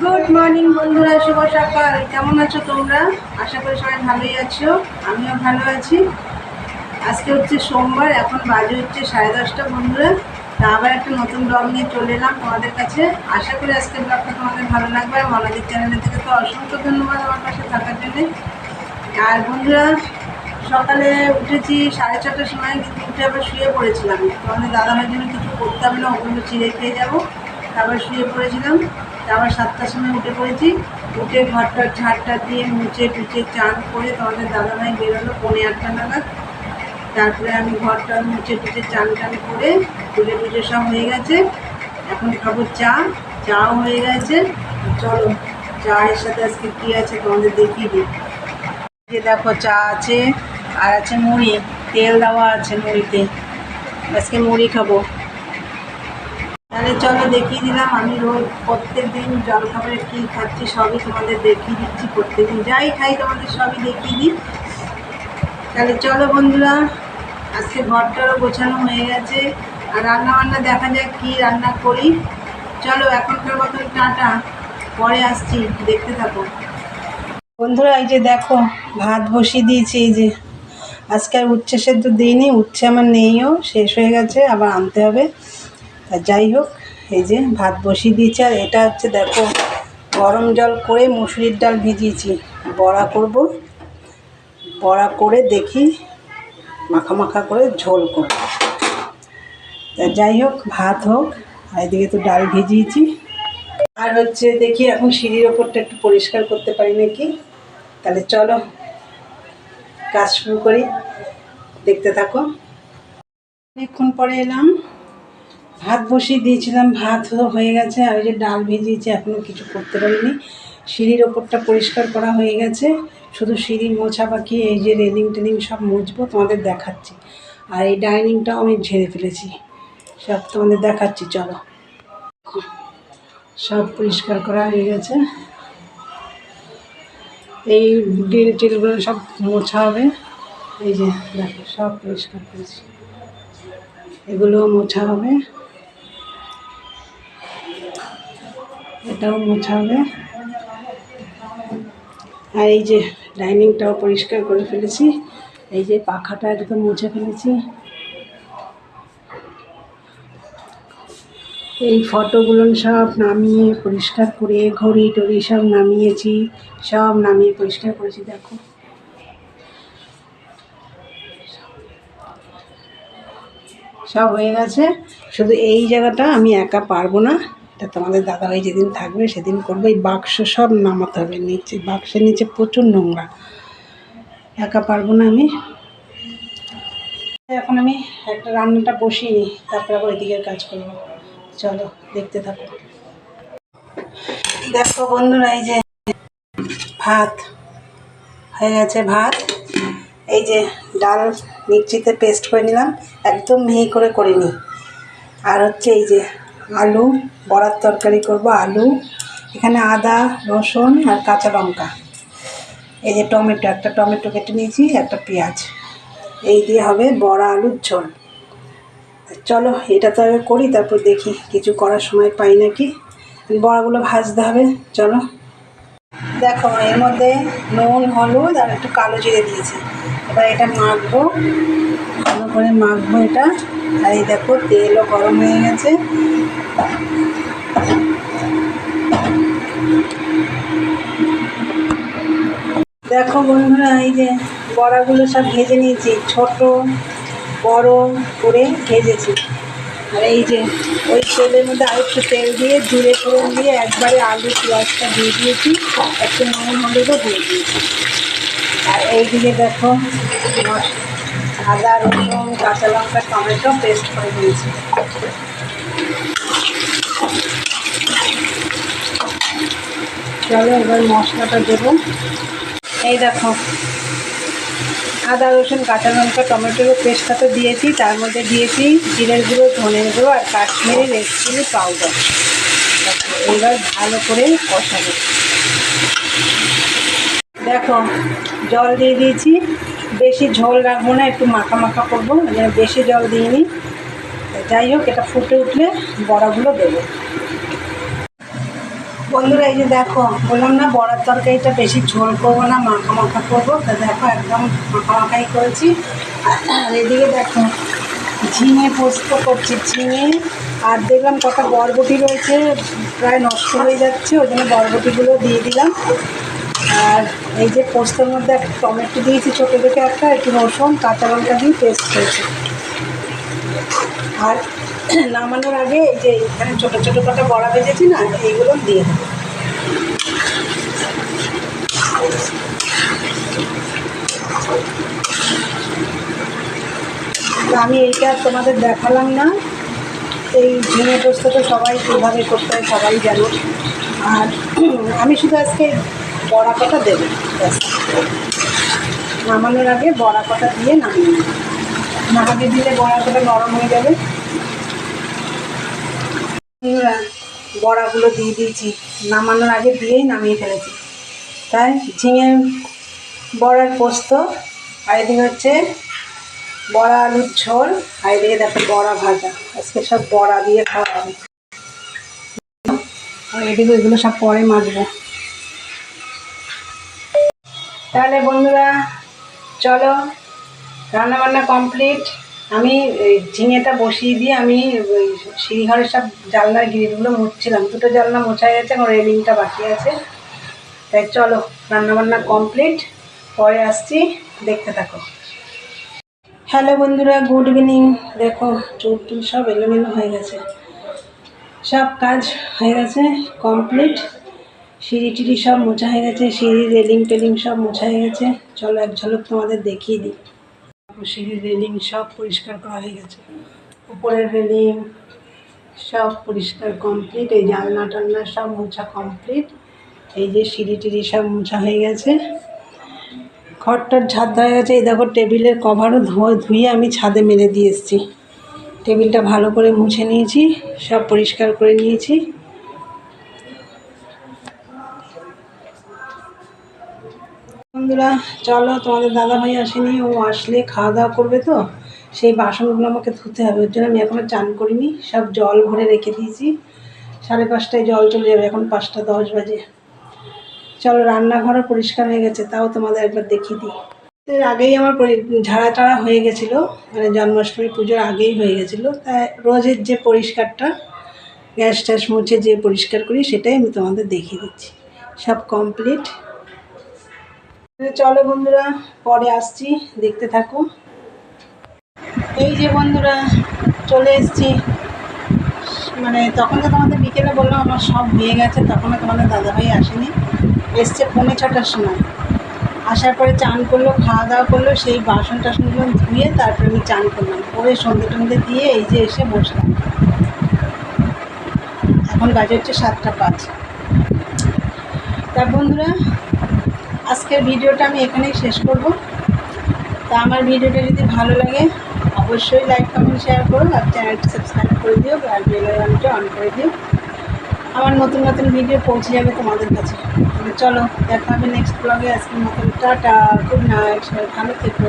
Good morning বন্ধুরা, শুভ সকাল। কেমন আছো তোমরা? আশা করি সবাই ভালোই আছো, আমিও ভালো আছি। আজকে হচ্ছে সোমবার, এখন বাজে হচ্ছে 10:30 বন্ধুরা। তা আবার একটা নতুন ব্লগ নিয়ে চলে এলাম তোমাদের কাছে। আশা করি আজকের ব্লগটা তোমাদের ভালো লাগবে। আর মনাদির চ্যানেলে থেকে তো অসংখ্য ধন্যবাদ আমার পাশে থাকার জন্যে। আর বন্ধুরা, সকালে উঠেছি 6:30টার সময়, কিন্তু উঠে আবার শুয়ে পড়েছিলাম। তোমাদের দাদাভাইয়ের জন্য কিছু করতে হবে না, ওগুলো চিড়ে খেয়ে যাবো। তারপর শুয়ে পড়েছিলাম। আবার 7টার সময় উঠে পড়েছি। উঠে ঘরটা ঝাড়টা দিয়ে মুছে টুচে চান করে তোমাদের দাদাভাই বেরোলো 7:45 নাগাদ। তারপরে আমি ঘরটা মুছে টুচে চান টান করে পুজো টুজো সব হয়ে গেছে। এখন খাবো চা, চাও হয়ে গেছে। চলো চায়ের সাথে আজকে কী আছে তোমাদের দেখিয়ে দিই। যে দেখো চা আছে, আর আছে মুড়ি, তেল দেওয়া আছে মুড়িতে। আজকে মুড়ি খাবো। তাহলে চলো দেখিয়ে দিলাম। আমি রোজ প্রত্যেক দিন জলখাবারে কী খাচ্ছি সবই তোমাদের দেখিয়ে দিচ্ছি। প্রত্যেক দিন যাই খাই তোমাদের সবই দেখিয়ে দিই। তাহলে চলো বন্ধুরা, আজকে ঘরটারও গোছানো হয়ে গেছে। আর রান্নাবান্না দেখা যাক কী রান্না করি। চলো এখনকার মতন টাটা, পরে আসছি, দেখতে থাকো বন্ধুরা। এই যে দেখো ভাত বসিয়ে দিয়েছি। এই যে আজকে আর উচ্ছে সেদ্ধ দিইনি, উচ্ছে আমার নেইও, শেষ হয়ে গেছে, আবার আনতে হবে। আর যাই হোক, এই যে ভাত বসিয়ে দিয়েছি। আর এটা হচ্ছে দেখো গরম জল করে মুসুরির ডাল ভিজিয়েছি, বড়া করব। বড়া করে দেখি মাখা মাখা করে ঝোল করব। তা যাই হোক, ভাত হোক। আর এদিকে তো ডাল ভিজিয়েছি। আর হচ্ছে দেখি এখন সিঁড়ির ওপরটা একটু পরিষ্কার করতে পারি নাকি। তাহলে চলো কাজ শুরু করি, দেখতে থাকো। অনেকক্ষণ পরে এলাম, ভাত বসিয়ে দিয়েছিলাম, ভাত হয়ে গেছে। আর ওই যে ডাল ভিজিয়েছি, এখনও কিছু করতে পারিনি। সিঁড়ির ওপরটা পরিষ্কার করা হয়ে গেছে, শুধু সিঁড়ি মোছা বাকি। এই যে রেলিং টেলিং সব মুছবো, তোমাদের দেখাচ্ছি। আর এই ডাইনিংটাও আমি ঝেড়ে ফেলেছি, সব তোমাদের দেখাচ্ছি। চলো, সব পরিষ্কার করা হয়ে গেছে। এই গ্রিল টিলগুলো সব মোছা হবে। এই যে দেখো সব পরিষ্কার করেছি, এগুলোও মোছা হবে, এটাও মোছা হবে। আর এই যে ডাইনিংটাও পরিষ্কার করে ফেলেছি। এই যে পাখাটা একদম মুছে ফেলেছি। এই ফটোগুলো সব নামিয়ে পরিষ্কার করে, ঘড়ি টড়ি সব নামিয়েছি, সব নামিয়ে পরিষ্কার করেছি। দেখো সব হয়ে গেছে। শুধু এই জায়গাটা আমি একা পারবো না, এটা তোমাদের দাদাভাই যেদিন থাকবে সেদিন করবো। এই বাক্স সব নামাতে হবে নিচে, বাক্সের নিচে প্রচুর নোংরা, একা পারবো না আমি। এখন আমি একটা রান্নাটা বসিয়ে নিই, তারপর আবার এদিকের কাজ করবো। চলো দেখতে থাকো। দেখো বন্ধুরা, এই যে ভাত হয়ে গেছে। ভাত, এই যে ডাল মিক্সিতে পেস্ট করে নিলাম, একদম মিহি করে করিনি। আর হচ্ছে এই যে আলু, বড়ার তরকারি করব। আলু, এখানে আদা রসুন আর কাঁচা লঙ্কা, এই যে টমেটো, একটা টমেটো কেটে নিয়েছি, একটা পেঁয়াজ, এই দিয়ে হবে বড়া আলুর ঝোল। চলো এটা তো আগে করি, তারপর দেখি কিছু করার সময় পাই নাকি। বড়াগুলো ভাজতে হবে। চলো দেখো, এর মধ্যে নুন হলুদ আর একটু কালো জিরে দিয়েছি। এবার এটা মাখবো, ভালো করে মাখবো এটা। আর এই দেখো তেলও গরম হয়ে গেছে। দেখো বন্ধুরা, এই যে বড়াগুলো সব ভেজে নিয়েছি, ছোট বড় করে ভেজেছি। আর এই যে ওই তেলের মধ্যে আর একটু তেল দিয়ে জিরে ফোড়ন দিয়ে একবারে আলু পেঁয়াজটা দিয়ে দিয়েছি, একটু নুন হলুদও দিয়ে দিয়েছি। আর এইদিকে দেখো আদা রসুন কাঁচা লঙ্কা টমেটো পেস্ট করে দিয়েছি। চলো এবার মশলাটা দেবো। এই দেখো আদা রসুন কাঁচা লঙ্কা টমেটোর পেস্টটা তো দিয়েছি, তার মধ্যে দিয়েছি জিরের গুঁড়ো, ধনের গুঁড়ো আর কাশ্মীরি রেড চিলি পাউডার। এবার ভালো করে কষাবো। দেখো জল দিয়ে দিয়েছি, বেশি ঝোল রাখবো না, একটু মাখা মাখা করবো, বেশি জল দিইনি। যাই হোক, এটা ফুটে উঠলে বড়াগুলো দেবো। বন্ধুরা এই যে দেখো, বললাম না বড়ার তরকারিটা বেশি ঝোল করবো না, মাখা মাখা করবো। তা দেখো একদম মাখা মাখাই করেছি। আর এদিকে দেখো ঝিঙে পোস্ত করছি, ঝিঙে আর দেখলাম কটা বরবটি রয়েছে, প্রায় নষ্ট হয়ে যাচ্ছে, ওই জন্য বরবটিগুলো দিয়ে দিলাম। আর এই যে পোস্তর মধ্যে একটা টমেটো দিয়েছি ছোটো দেখে, একটা একটু রসুন কাঁচা লঙ্কা দিয়ে পেস্ট করেছি। আর নামানোর আগে এই যে এখানে ছোটো ছোটো কটা বড়া ভেজেছি না, এইগুলো দিয়ে দেবো। আমি এইটা তোমাদের দেখালাম না, এই ঝিঙে পোস্ত তো সবাই কীভাবে করতে হয় সবাই জানো। আর আমি শুধু আজকে বড়া কটা দেবো, নামানোর আগে বড়া কটা দিয়ে নামিয়ে নেব। নামাতে দিলে বড়া কটা নরম হয়ে যাবে। বড়াগুলো দিয়ে দিয়েছি, নামানোর আগে দিয়েই নামিয়ে ফেলেছি। তাই ঝিঙে বড়ার পোস্ত, আর এদিকে হচ্ছে বড়া আলুর ঝোল, আর এদিকে দেখো বড়া ভাজা। আজকে সব বড়া দিয়ে খাওয়া হবে। আর এদিকে এগুলো সব পরে মাজবো। তাহলে বন্ধুরা চলো, রান্নাবান্না কমপ্লিট। আমি ঝিঙেটা বসিয়ে দিয়ে আমি সিঁড়িঘরের সব জানলার গ্রিলগুলো মুছছিলাম। দুটো জানলা মোছা গেছে, আমার রেলিংটা বাকি আছে। তাই চলো রান্নাবান্না কমপ্লিট, পরে আসছি, দেখতে থাকো। হ্যালো বন্ধুরা, গুড ইভিনিং। দেখো চুল টুল সব এলোমেলো হয়ে গেছে, সব কাজ হয়ে গেছে কমপ্লিট। সিঁড়ি টিড়ি সব মোছা হয়ে গেছে, সিঁড়ির রেলিং টেলিং সব মোছা হয়ে গেছে। চলো এক ঝলক তোমাদের দেখিয়ে দিই। সিঁড়ির রেলিং সব পরিষ্কার করা হয়ে গেছে, উপরের রেলিং সব পরিষ্কার কমপ্লিট। এই জানলা টালনা সব মোছা কমপ্লিট। এই যে সিঁড়ি টিড়ি সব মোছা হয়ে গেছে, ঘরটার ছাদ হয়ে গেছে। এই দেখো টেবিলের কভারও ধুয়ে আমি ছাদে মেলে দিয়ে এসেছি। টেবিলটা ভালো করে মুছে নিয়েছি, সব পরিষ্কার করে নিয়েছি। বন্ধুরা চলো, তোমাদের দাদাভাই আসেনি, ও আসলে খাওয়া দাওয়া করবে, তো সেই বাসনগুলো আমাকে ধুতে হবে। ওর জন্য আমি এখনও চান করিনি, সব জল ভরে রেখে দিয়েছি। 5:30টায় জল চলে যাবে, এখন 5:10 বাজে। চলো, রান্নাঘরও পরিষ্কার হয়ে গেছে, তাও তোমাদের একবার দেখিয়ে দিই। এর আগেই আমার ঝাড়া টাড়া হয়ে গেছিলো, মানে জন্মাষ্টমী পুজোর আগেই হয়ে গেছিলো। তাই রোজের যে পরিষ্কারটা, গ্যাস ট্যাস মুছে যে পরিষ্কার করি, সেটাই আমি তোমাদের দেখিয়ে দিচ্ছি। সব কমপ্লিট। চলো বন্ধুরা, পরে আসছি, দেখতে থাকো। এই যে বন্ধুরা চলে এসেছি, মানে তখন তো তোমাদের বিকেলে বললাম আমার সব হয়ে গেছে, তখনও তোমাদের দাদাভাই আসেনি, এসছে 5:45টার সময়। আসার পরে চান করলো, খাওয়া দাওয়া করলো, সেই বাসন টাসনগুলো ধুয়ে তারপরে আমি চান করলাম, করে সন্ধ্যে টন্ধে দিয়ে এই যে এসে বসলাম। এখন বাজে হচ্ছে 7:05। তা বন্ধুরা আজকের ভিডিওটা আমি এখানেই শেষ করব। তা আমার ভিডিওটা যদি ভালো লাগে অবশ্যই লাইক কমেন্ট শেয়ার করো, আর চ্যানেলটি সাবস্ক্রাইব করে দিও, আর বেল আইকনটা অন করে দিও। আমার নতুন নতুন ভিডিও পৌঁছে যাবে তোমাদের কাছে। চলো দেখা হবে নেক্সট ব্লগে। আজকের মতন টাটা, গুড নাইট, সবাই ভালো থেকো।